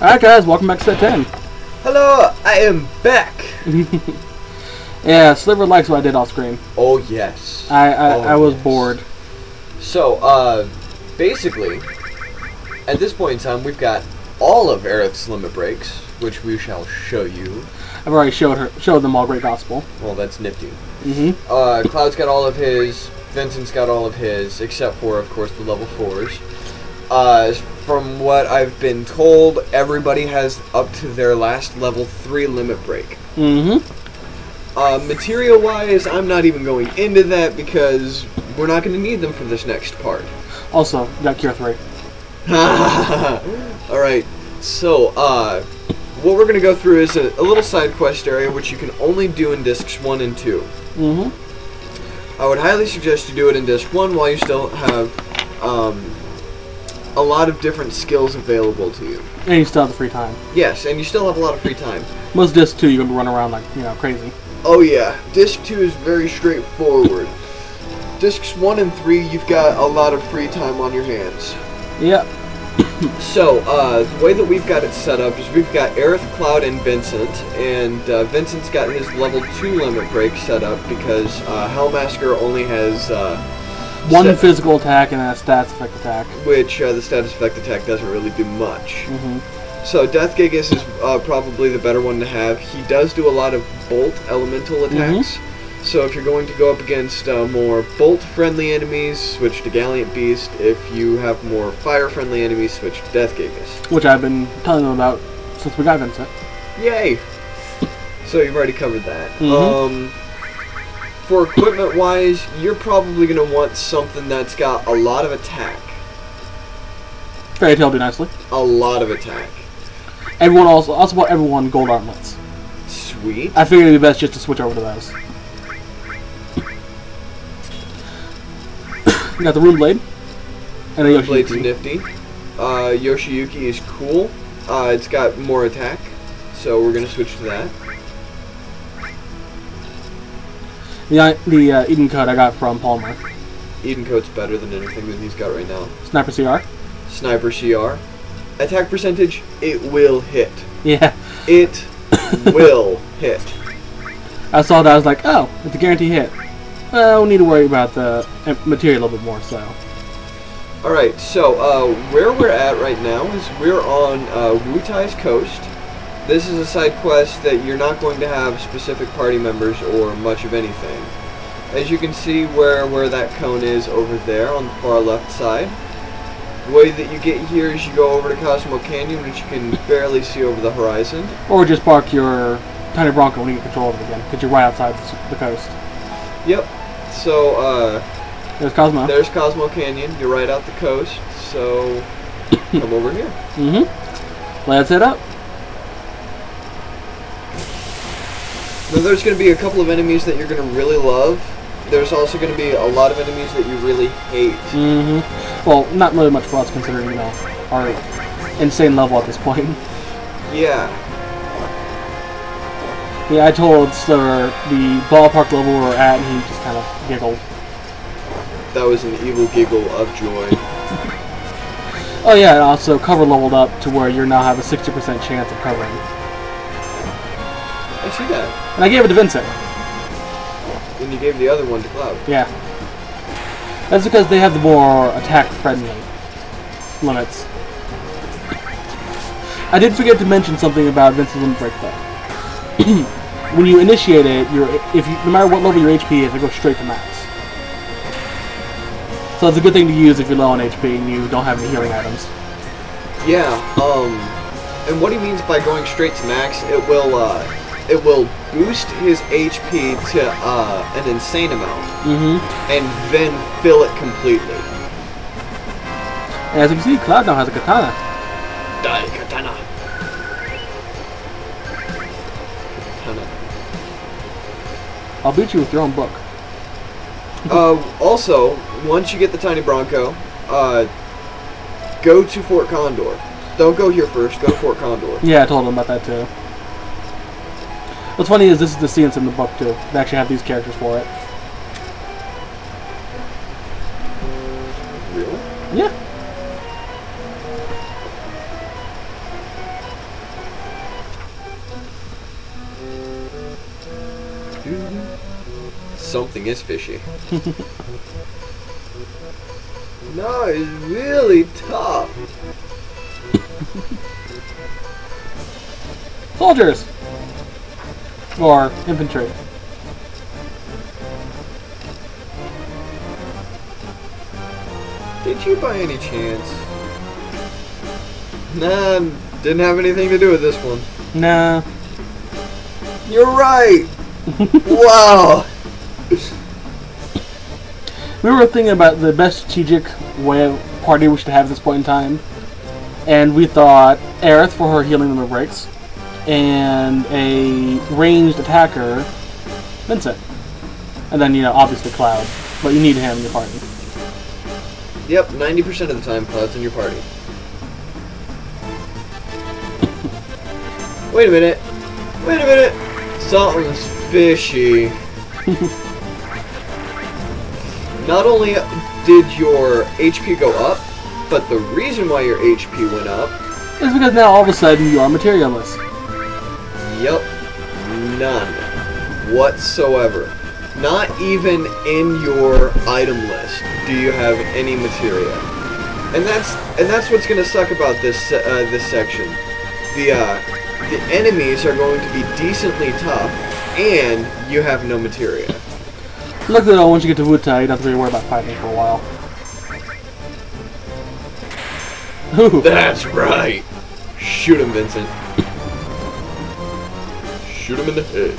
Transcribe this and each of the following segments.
Alright guys, welcome back to set 10. Hello, I am back. Yeah, Sliver likes what I did off screen. Oh yes. I was bored. So, basically, at this point in time, we've got all of Aerith's limit breaks, which we shall show you. I've already showed them all Great Gospel. Well, that's nifty. Mm-hmm. Cloud's got all of his, Vincent's got all of his, except for, of course, the level 4s. From what I've been told, everybody has up to their last level 3 limit break. Mm-hmm. Material-wise, I'm not even going into that because we're not going to need them for this next part. Also, got Cure 3. Alright, so, what we're going to go through is a little side quest area which you can only do in discs 1 and 2. Mm-hmm. I would highly suggest you do it in disc 1 while you still have a lot of different skills available to you. And you still have the free time. Yes, and you still have a lot of free time. Most disc 2 you're going to run around like, crazy. Oh yeah, disc 2 is very straightforward. Discs 1 and 3, you've got a lot of free time on your hands. Yep. So, the way that we've got it set up is we've got Aerith, Cloud, and Vincent, and Vincent's got his level 2 limit break set up because Hellmasker only has one physical attack and a status effect attack. Which the status effect attack doesn't really do much. Mm-hmm. So Death Gigas is probably the better one to have. He does do a lot of bolt elemental attacks. Mm-hmm. So if you're going to go up against more bolt-friendly enemies, switch to Galliant Beast. If you have more fire-friendly enemies, switch to Death Gigas. Which I've been telling them about since we got Vincent. Yay! So you've already covered that. Mm-hmm. For equipment-wise, you're probably going to want something that's got a lot of attack. Fairy Tail do nicely. A lot of attack. Everyone also bought everyone gold armlets. Sweet. I figured it'd be best just to switch over to those. We got the Rune Blade. And the Rune Blade's Yoshiyuki. nifty. Yoshiyuki is cool. It's got more attack, so we're going to switch to that. The Eden Code I got from Palmer. Eden Code's better than anything that he's got right now. Sniper CR. Sniper CR. Attack percentage, it will hit. Yeah. It will hit. I saw that, I was like, oh, it's a guaranteed hit. Well, we need to worry about the material a little bit more, so. Alright, so where we're at right now is we're on Wutai's coast. This is a side quest that you're not going to have specific party members or much of anything. As you can see where that cone is over there on the far left side. The way that you get here is you go over to Cosmo Canyon, which you can barely see over the horizon. Or just park your Tiny Bronco when you get control of it again, because you're right outside the coast. Yep. So, there's Cosmo. There's Cosmo Canyon. You're right out the coast, so come over here. Mm-hmm. Let's head up. Now there's going to be a couple of enemies that you're going to really love. There's also going to be a lot of enemies that you really hate. Mm-hmm. Well, not really much for us considering, our insane level at this point. Yeah. Yeah, I told Sliver the ballpark level we're at, and he just kind of giggled. That was an evil giggle of joy. Oh yeah, and also cover leveled up to where you now have a 60% chance of covering. I see that. And I gave it to Vincent. And you gave the other one to Cloud. Yeah. That's because they have the more attack-friendly limits. I did forget to mention something about Vincent's limit break, though. When you initiate it, no matter what level your HP is, it goes straight to max. So it's a good thing to use if you're low on HP and you don't have any healing items. Yeah, and what he means by going straight to max, it will boost his HP to an insane amount, and then fill it completely. And as you can see, Cloud now has a katana. Die, katana. Katana. I'll beat you with your own book. Also, once you get the Tiny Bronco, go to Fort Condor. Don't go here first, go to Fort Condor. Yeah, I told him about that too. What's funny is this is the scenes in the book too. They actually have these characters for it. Really? Yeah. Something is fishy. No, it's really tough. Soldiers! Or infantry. Did you by any chance? Nah, didn't have anything to do with this one. Nah. You're right! Wow! We were thinking about the best strategic way of party we should have at this point in time. And we thought Aerith for her healing limit breaks. And a ranged attacker, Vincent. And then, you know, obviously Cloud. But you need him in your party. Yep, 90% of the time Cloud's in your party. Wait a minute. Wait a minute. Something's fishy. Not only did your HP go up, but the reason why your HP went up is because now all of a sudden you are materialist. Yep. None. Whatsoever. Not even in your item list do you have any materia. And that's what's gonna suck about this this section. The enemies are going to be decently tough, and you have no materia. Luckily though, once you get to Wutai, you don't have to really worry about fighting for a while. Ooh. That's right! Shoot him, Vincent. Shoot him in the head.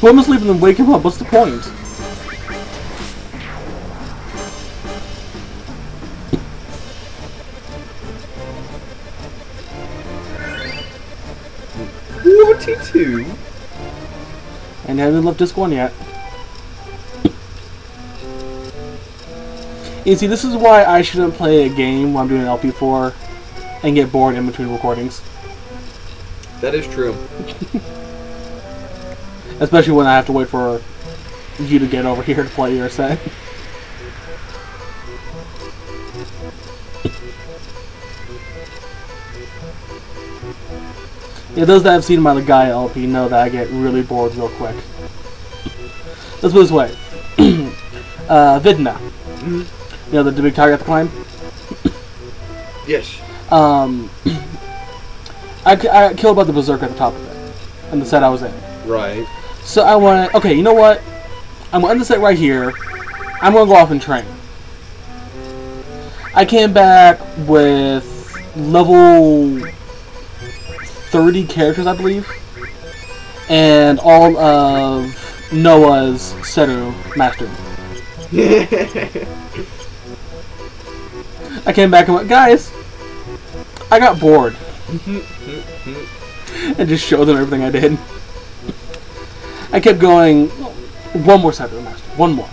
Well, I'm asleep and then wake him up, what's the point? What-2? And I haven't left disc 1 yet. You see, this is why I shouldn't play a game when I'm doing an LP4 and get bored in between recordings. That is true. Especially when I have to wait for you to get over here to play your set. Yeah, those that have seen my Gaia LP know that I get really bored real quick. Let's put it this way. Vidna. Mm-hmm. You know, the big tower you have to climb? Yes. I killed about the Berserker at the top of it. And the set I was in. Right. So I want to... Okay, you know what? I'm going to end the set right here. I'm going to go off and train. I came back with level 30 characters, I believe. And all of Noah's Seru mastered. I came back and went, guys, I got bored. And just showed them everything I did. I kept going, one more Seru master, one more.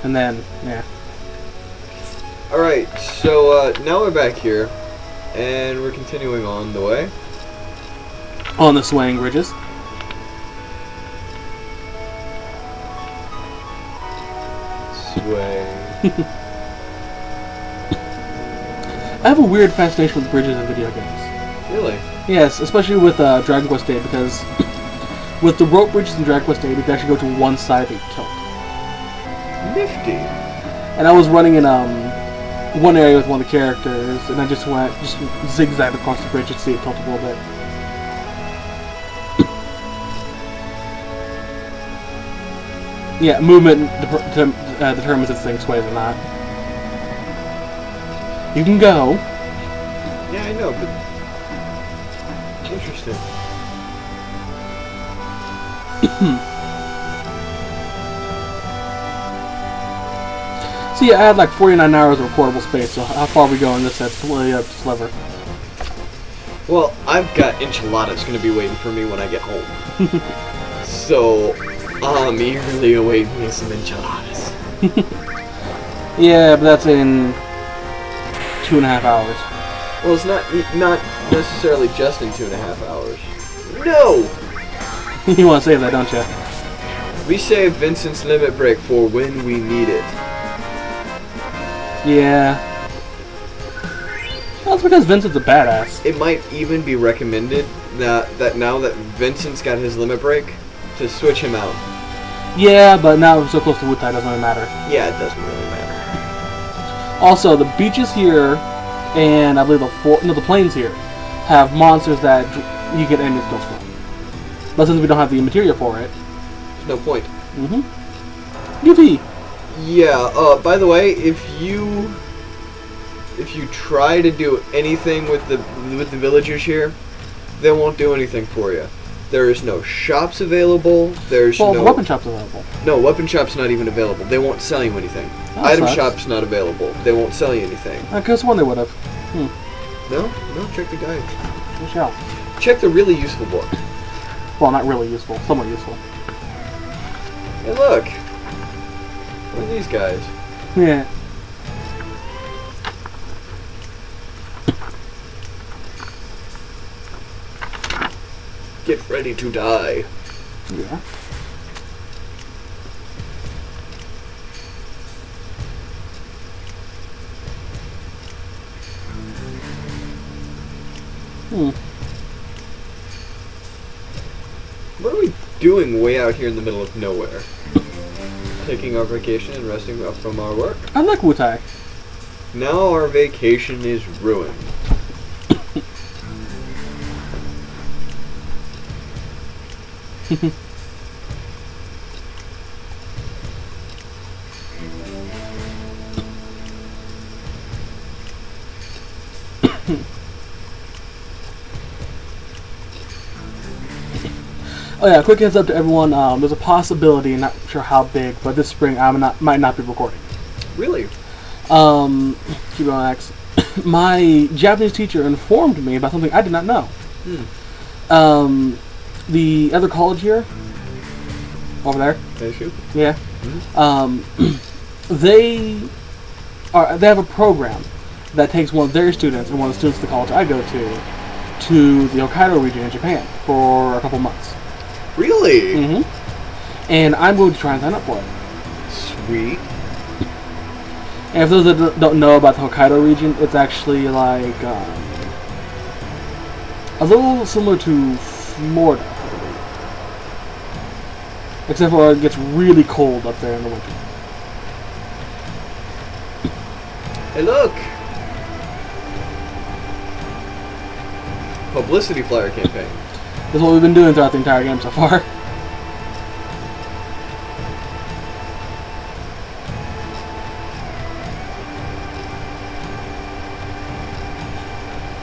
And then, yeah. Alright, so now we're back here. And we're continuing on the way. On the swaying bridges. Sway. I have a weird fascination with bridges in video games. Really? Yes, especially with Dragon Quest VIII, because with the rope bridges in Dragon Quest VIII, you can actually go to one side of the tilt. Nifty. And I was running in one area with one of the characters, and I just zigzagged across the bridge to see it tilt a little bit. Yeah, movement determines if thing sways or not. You can go. Yeah, I know, but interesting. See, I had like 49 hours of recordable space, so how far are we going this set's really up to Sliver. Well, I've got enchiladas gonna be waiting for me when I get home. So, I'm eagerly awaiting me some enchiladas. Yeah, but that's in 2.5 hours. Well, it's not necessarily just in 2.5 hours. No! You want to save that, don't you? We save Vincent's limit break for when we need it. Yeah. Well, that's because Vincent's a badass. It might even be recommended that now that Vincent's got his limit break, to switch him out. Yeah, but now we're so close to Wutai, it doesn't really matter. Yeah, it doesn't really matter. Also, the beaches here, and I believe the plains here, have monsters that you get enemy skills from. But since we don't have the material for it, There's no point. UP. Yeah. By the way, if you try to do anything with the villagers here, they won't do anything for you. There is no shops available. There's no the weapon shop's available. No, weapon shop's not even available. They won't sell you anything. Item shop's not available. They won't sell you anything. I could have sworn they would have. No, check the guide. We shall. Check the really useful book. Well, not really useful. Somewhat useful. Hey, look. What are these guys? Yeah. Get ready to die. Yeah. What are we doing way out here in the middle of nowhere? Taking our vacation and resting up from our work? I like Wutai. Now our vacation is ruined. Oh yeah, quick heads up to everyone. There's a possibility, not sure how big, but this spring I might not be recording. Really? Keep on X. My Japanese teacher informed me about something I did not know. The other college here, over there. Issue? Yeah. They have a program that takes one of their students and one of the students of the college I go to the Hokkaido region in Japan for a couple months. Really? And I'm going to try and sign up for it. Sweet. And for those that don't know about the Hokkaido region, it's actually like a little similar to Florida, I believe. Except for it gets really cold up there in the winter. Hey, look! Publicity flyer campaign. That's what we've been doing throughout the entire game so far.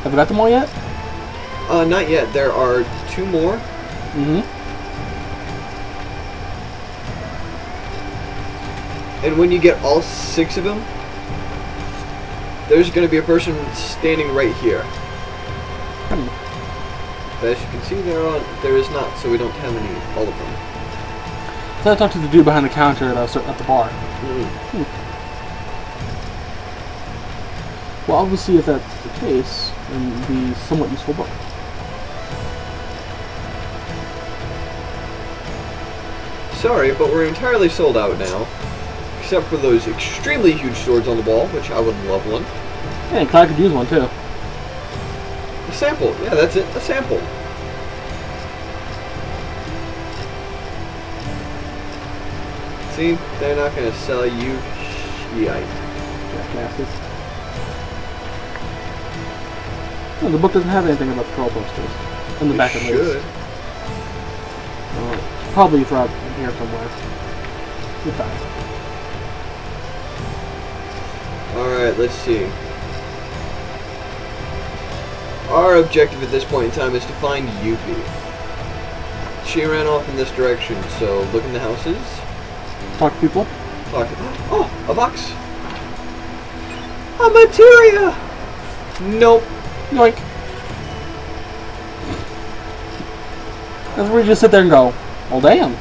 Have we got them all yet? Not yet. There are 2 more. And when you get all 6 of them, there's going to be a person standing right here. But as you can see, there is not, so we don't have all of them. So I talked to the dude behind the counter at the bar. Well, we'll see if that's the case, and be somewhat useful book. Sorry, but we're entirely sold out now. Except for those extremely huge swords on the wall, which I would love one. Yeah, and Clyde could use one too. A sample. Yeah, that's it. A sample. See? They're not going to sell you shite. Jackasses. No, the book doesn't have anything about the troll posters. In the back of it. Should. Probably throughout here somewhere. Goodbye. Alright, let's see. Our objective at this point in time is to find Yuffie. She ran off in this direction, so look in the houses. Talk to people. Oh, a box. A materia! Nope. Yoink. That's where you just sit there and go, well damn.